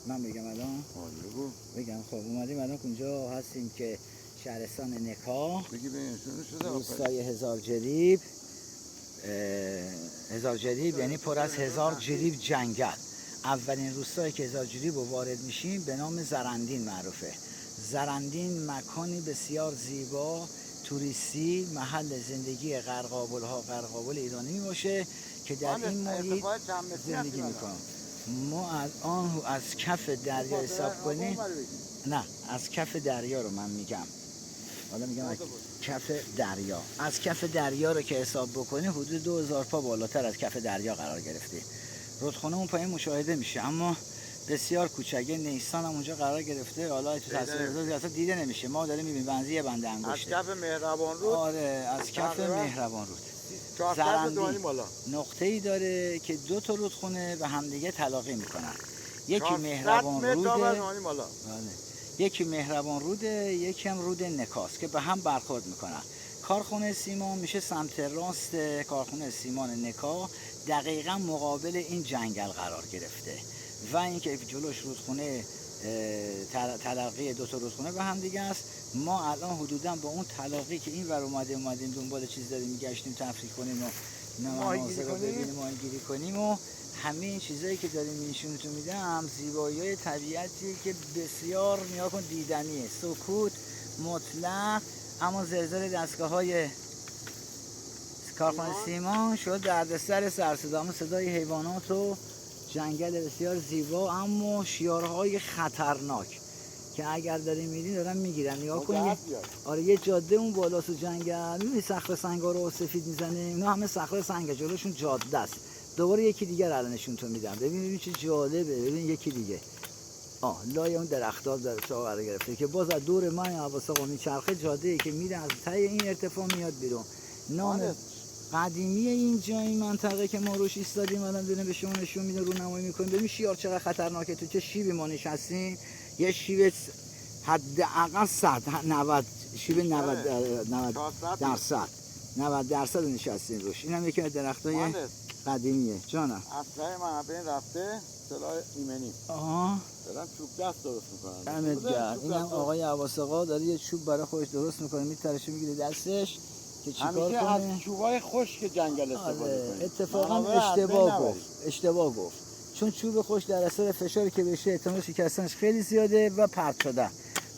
من بگم الان؟ بگو. بگم خب اومدیم الان اونجا هستیم که شهرستان نکا، بگی بینشون شده روستای هزار جریب. هزار جریب یعنی پر از 1000 جریب جنگل. اولین روستایی که 1000 جریب رو وارد میشیم به نام زرندین معروفه. زرندین مکانی بسیار زیبا توریستی، محل زندگی غرقابل ایرانی باشه که در این محیط زندگی میکنم. ما الان از کف دریا حساب کنیم، نه از کف دریا رو من میگم، حالا میگم کف دریا، از کف دریا رو که حساب بکنی حدود 2000 پا بالاتر از کف دریا قرار گرفته. رودخانه اون پایین مشاهده میشه اما بسیار کوچکه. نیسان هم اونجا قرار گرفته، حالا تو تصویر اصلا دیده نمیشه، ما داریم میبینیم بنزی یه بنده انگشته. از کف مهربان رود. آره از کف مهربان رود. 400 متر بالا. نقطه‌ای داره که دو تا رودخونه به همدیگه تلاقی میکنن. یکی مهربان روده، یکی مهربان روده، یکی هم رود نکاست که به هم برخورد میکنن. کارخونه سیمان میشه سمت راست کارخونه سیمان نکا، دقیقا مقابل این جنگل قرار گرفته و اینکه جلوش رودخونه تلاقی دو تا رودخونه به هم دیگه است. ما الان حدودا با اون تلاقی که این ور اومدیم دنبال چیز داریم میگشتیم تفریح کنیم و مناظر رو ببینیم، ماهیگیری کنیم و همه این چیزایی که داریم نشونتون میدم زیبایی‌های طبیعتی که بسیار نیا کن دیدنیه. سکوت مطلق، اما زلزله دستگاه‌های کارخانه سیمان شد دردسر سرصدا، اما صدای حیوانات و جنگل بسیار زیبا اما شیارهای خطرناک که اگر داریم میرین دارن میگیرن. نگاه کنید. آره یه جاده اون بالاست و جنگل، میبینی صخره سنگا رو سفید میزنه، اینا همه صخره سنگه، جلوشون جاده است. دوباره یکی دیگر الان نشونتون میدم، ببین چه جالبه. ببین یکی دیگه لای اون درخت‌ها در قرار گرفته که باز از دور من حواس آقا میچرخه، جاده‌ای که میره از ته این ارتفاع میاد بیرون. نام قدیمی اینجا این منطقه که ما روش ایستادیم الان دونه به شما نشون میده، رونمایی میکنیم. ببین شیار چقدر خطرناکه، تو چه شیبی ما نشستیم. یه شیب حداقل 90 شیب 90 درصد نشستیم روش. اینم یکی از درختای قدیمیه. جانم اصلا من بین رفته سلاح ایمنی. دارن چوب دست درست میکنن. دمت گرم. اینم آقای عباس آقا داره یه چوب برای خودش درست میکنه، میترشه میگیره دستش که چیکار کنه. همیشه از چوبای خشک جنگل استفاده کنه. اتفاقا اشتباه گفت چون چوب خشک در اثر فشاری که بشه احتمال شکستنش خیلی زیاده و پرت شده.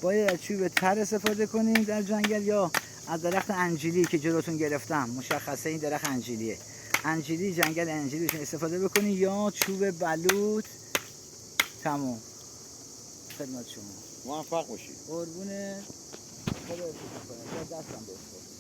باید از چوب تر استفاده کنیم در جنگل یا از درخت انجیلی که جلوتون گرفتم. مشخصه این درخت انجیلیه. انجیلی، جنگل انجیلی استفاده بکنید یا چوب بلوط. تمام. خدمت شما. موفق باشید. قربونه. خدا حفظتون کنه. دستم بسته.